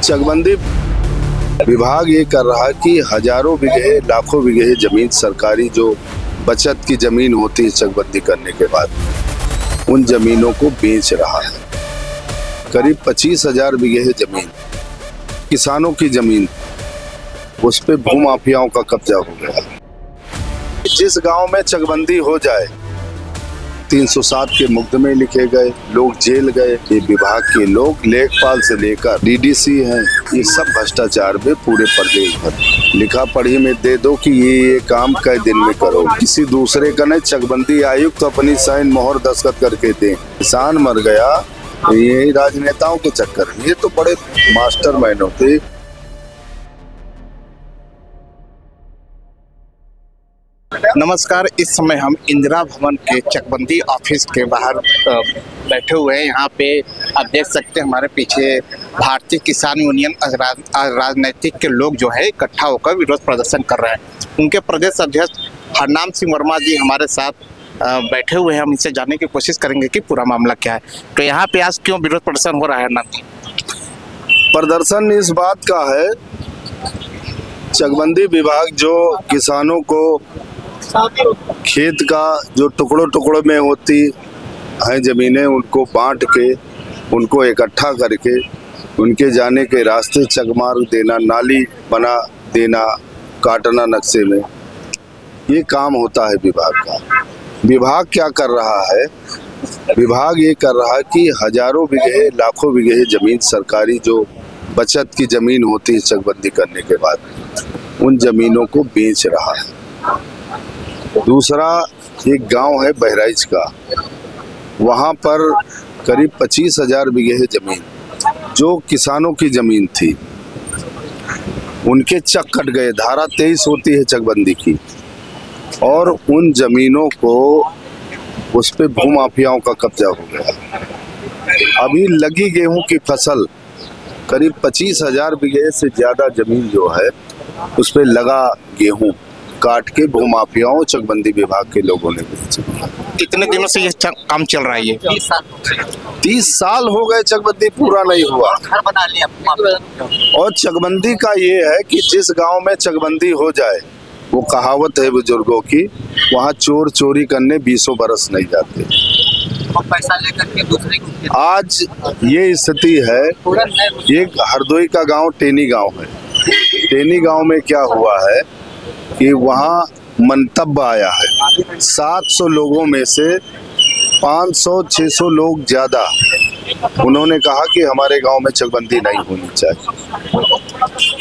चकबंदी विभाग ये कर रहा है कि हजारों बीघे लाखों बीघे जमीन सरकारी जो बचत की जमीन होती है चकबंदी करने के बाद उन जमीनों को बेच रहा है। करीब 25,000 बीघे जमीन किसानों की जमीन, उस पे भूमाफियाओं का कब्जा हो गया। जिस गांव में चकबंदी हो जाए 307 के मुकदमे लिखे गए, लोग जेल गए। ये विभाग के लोग लेखपाल से लेकर डीडीसी हैं, ये सब भ्रष्टाचार में पूरे प्रदेश भर लिखा पढ़ी में दे दो कि ये काम कई दिन में करो। किसी दूसरे का नहीं, चकबंदी आयुक्त तो अपनी साइन मोहर दस्तखत करके दे। किसान मर गया ये राजनेताओं के चक्कर में। ये तो बड़े मास्टरमाइंड होते। नमस्कार, इस समय हम इंदिरा भवन के चकबंदी ऑफिस के बाहर बैठे हुए हैं। यहाँ पे आप देख सकते हैं हमारे पीछे भारतीय किसान यूनियन राजनीतिक के लोग जो है इकट्ठा होकर विरोध प्रदर्शन कर रहे हैं। उनके प्रदेश अध्यक्ष हरनाम सिंह वर्मा जी हमारे साथ बैठे हुए हैं। हम इनसे जानने की कोशिश करेंगे कि पूरा मामला क्या है। तो यहाँ पे आज क्यों विरोध प्रदर्शन हो रहा है हरनाम जी? प्रदर्शन इस बात का है, चकबंदी विभाग जो किसानों को खेत का जो टुकड़ों टुकड़ों में होती हैं जमीनें, उनको बांट के उनको इकट्ठा करके उनके जाने के रास्ते चकमार्ग देना, नाली बना देना, काटना नक्शे में, ये काम होता है विभाग का। विभाग क्या कर रहा है? विभाग ये कर रहा है कि हजारों बीघे लाखों बीघे जमीन सरकारी जो बचत की जमीन होती है चकबंदी करने के बाद उन जमीनों को बेच रहा है। दूसरा एक गांव है बहराइच का, वहां पर करीब 25,000 बीघे जमीन जो किसानों की जमीन थी, उनके चक कट गए। धारा 23 होती है चकबंदी की, और उन जमीनों को उस पे भूमाफियाओं का कब्जा हो गया। अभी लगी गेहूं की फसल करीब 25,000 बीघे से ज्यादा जमीन जो है उस पे लगा गेहूं काट के भूमाफियाओं चकबंदी विभाग के लोगों ने बेच दिया। कितने दिनों से ये काम चल रहा है? ये 30 साल हो गए, चकबंदी पूरा नहीं हुआ। घर बना लिया। और चकबंदी का ये है कि जिस गांव में चकबंदी हो जाए, वो कहावत है बुजुर्गों की, वहाँ चोर चोरी करने 20 बरस नहीं जाते। और पैसा लेकर के दूसरे को। आज ये स्थिति है। एक हरदोई का गांव टेनी गांव है। टेनी गांव में क्या हुआ है कि वहाँ मंतव्य आया है, 700 लोगों में से 500-600 लोग ज्यादा, उन्होंने कहा कि हमारे गांव में चकबंदी नहीं होनी चाहिए।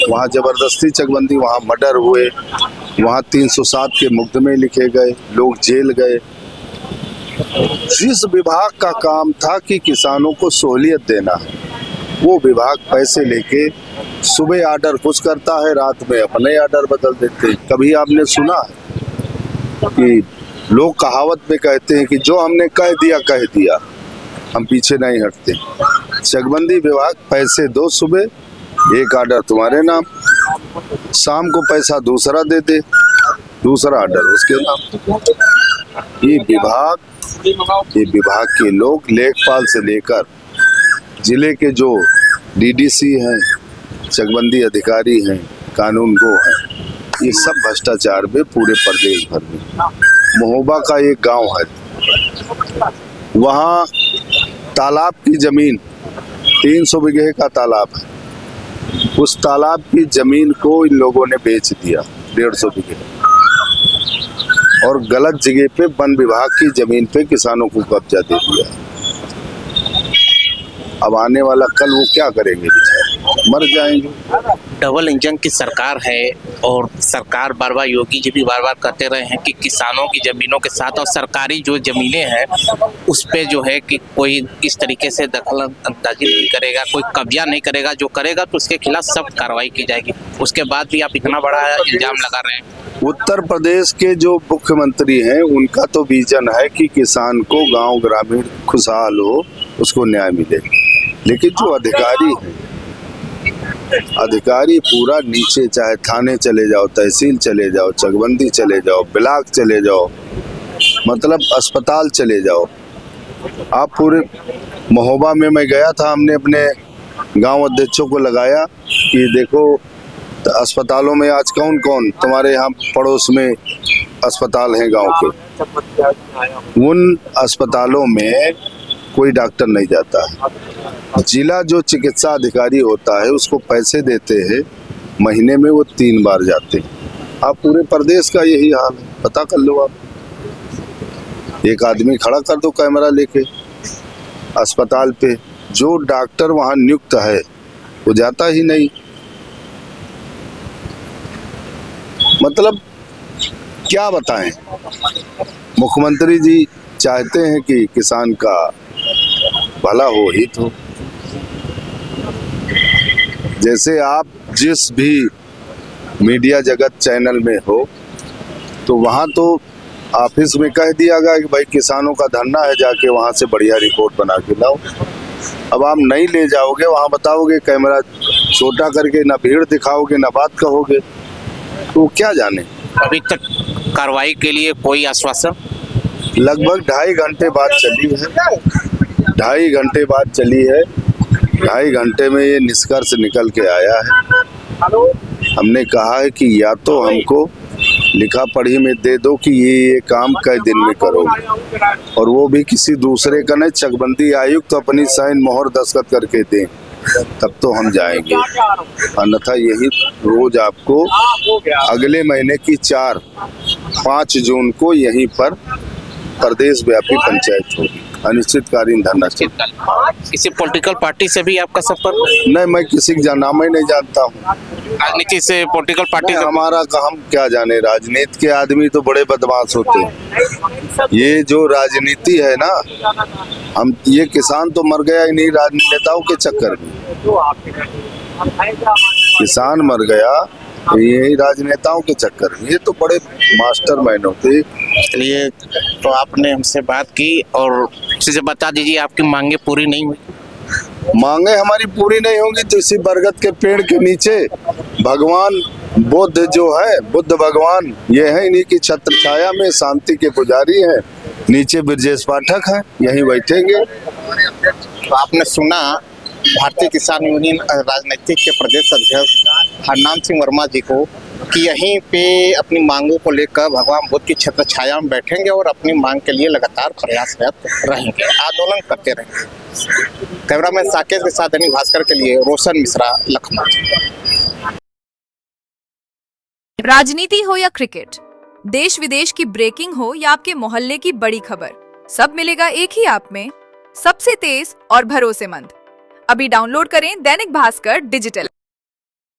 वहाँ जबरदस्ती चकबंदी, वहाँ मर्डर हुए, वहाँ 307 के मुकदमे लिखे गए, लोग जेल गए। जिस विभाग का काम था कि किसानों को सहूलियत देना है, वो विभाग पैसे लेके सुबह आर्डर कुछ करता है, रात में अपने आर्डर बदल देते हैं। कभी आपने सुना है कि लोग कहावत में कहते हैं कि जो हमने कह दिया, हम पीछे नहीं हटते। चकबंदी विभाग पैसे दो, सुबह एक आर्डर तुम्हारे नाम, शाम को पैसा दूसरा दे दे, दूसरा आर्डर उसके नाम। ये विभाग के लोग लेखपाल से लेकर जिले के जो डीडीसी हैं, चकबंदी अधिकारी हैं, कानून गो हैं, ये सब भ्रष्टाचार में पूरे प्रदेश भर में। महोबा का एक गांव है, वहाँ तालाब की जमीन 300 बीघे का तालाब है। उस तालाब की जमीन को इन लोगों ने बेच दिया 150 बीघे, और गलत जगह पे वन विभाग की जमीन पे किसानों को कब्जा दे दिया। अब आने वाला कल वो क्या करेंगे? मर जाएंगे। डबल इंजन की सरकार है, और सरकार बार बार योगी जी भी बार बार कहते रहे हैं कि किसानों की जमीनों के साथ और सरकारी जो जमीनें हैं उस पे जो है कि कोई इस तरीके से दखल अंदाजी नहीं करेगा, कोई कब्जा नहीं करेगा। जो करेगा तो उसके खिलाफ सख्त कार्रवाई की जाएगी। उसके बाद भी आप इतना बड़ा इल्जाम लगा रहे हैं। उत्तर प्रदेश के जो मुख्यमंत्री हैं, उनका तो विजन है कि किसान को गांव ग्रामीण खुशहाल हो, उसको न्याय मिले। लेकिन जो अधिकारी पूरा नीचे, चाहे थाने चले जाओ, तहसील चले जाओ, चकबंदी चले जाओ, ब्लॉक चले जाओ, मतलब अस्पताल चले जाओ, आप पूरे महोबा में मैं गया था, हमने अपने गांव अध्यक्षों को लगाया कि देखो अस्पतालों में आज कौन कौन तुम्हारे यहाँ पड़ोस में अस्पताल हैं गांव के, उन अस्पतालों में कोई डॉक्टर नहीं जाता है। जिला जो चिकित्सा अधिकारी होता है उसको पैसे देते हैं, महीने में वो 3 बार जाते हैं। आप पूरे प्रदेश का यही हाल है, पता कर लो आप। एक आदमी खड़ा कर दो कैमरा लेके अस्पताल पे, जो डॉक्टर वहाँ नियुक्त है वो जाता ही नहीं। मतलब क्या बताएं, मुख्यमंत्री जी चाहते हैं कि किसान का भला हो ही तो। जैसे आप जिस भी मीडिया जगत चैनल में हो तो वहाँ तो ऑफिस में कह दिया गया कि भाई किसानों का धरना है, जाके वहाँ से बढ़िया रिपोर्ट बना के लाओ। अब आप नहीं ले जाओगे, वहाँ बताओगे कैमरा छोटा करके, ना भीड़ दिखाओगे ना बात कहोगे, तो क्या जाने। अभी तक कार्रवाई के लिए कोई आश्वासन? लगभग 2.5 घंटे बाद चली है, 2.5 घंटे बाद चली है। 2.5 घंटे में ये निष्कर्ष निकल के आया है। हमने कहा है कि या तो हमको लिखा पढ़ी में दे दो कि ये काम कई दिन में करोगे, और वो भी किसी दूसरे का नहीं, चकबंदी आयुक्त तो अपनी साइन मोहर दस्तखत करके दें, तब तो हम जाएंगे। अन्यथा यही रोज आपको अगले महीने की 5 जून को यहीं पर प्रदेश व्यापी पंचायत होगी, अनिश्चितकालीन धरना। किसी पॉलिटिकल पार्टी से भी आपका संपर्क? नहीं, मैं किसी का नाम ही नहीं जानता हूँ। राजनीति से, पॉलिटिकल पार्टी से? हमारा का हम क्या जाने, राजनीति के आदमी तो बड़े बदमाश होते हैं। ये जो राजनीति है ना, हम ये किसान तो मर गया इन्हीं राजनेताओं के चक्कर में। किसान मर गया यही राजनेताओं के चक्कर में। ये तो बड़े मास्टरमाइंड होते। चलिए, तो आपने हमसे बात की और से बता दीजिए आपकी मांगे पूरी नहीं हुई? मांगे हमारी पूरी नहीं होंगी तो इसी बरगद के पेड़ के नीचे भगवान बुद्ध जो है, बुद्ध भगवान ये है, इन्हीं की छत्र छाया में शांति के पुजारी हैं। नीचे ब्रजेश पाठक हैं, यहीं बैठेंगे। तो आपने सुना भारतीय किसान यूनियन राजनीतिक के प्रदेश अध्यक्ष हरनाम सिंह वर्मा जी को कि यहीं पे अपनी मांगों को लेकर भगवान बुद्ध की छत्र छाया में बैठेंगे और अपनी मांग के लिए लगातार प्रयासरत रहेंगे, आंदोलन करते रहेंगे। कैमरामैन साकेत के साथ दैनिक भास्कर के लिए रोशन मिश्रा, लखनऊ। राजनीति हो या क्रिकेट, देश विदेश की ब्रेकिंग हो या आपके मोहल्ले की बड़ी खबर, सब मिलेगा एक ही ऐप में, सबसे तेज और भरोसेमंद। अभी डाउनलोड करें दैनिक भास्कर डिजिटल।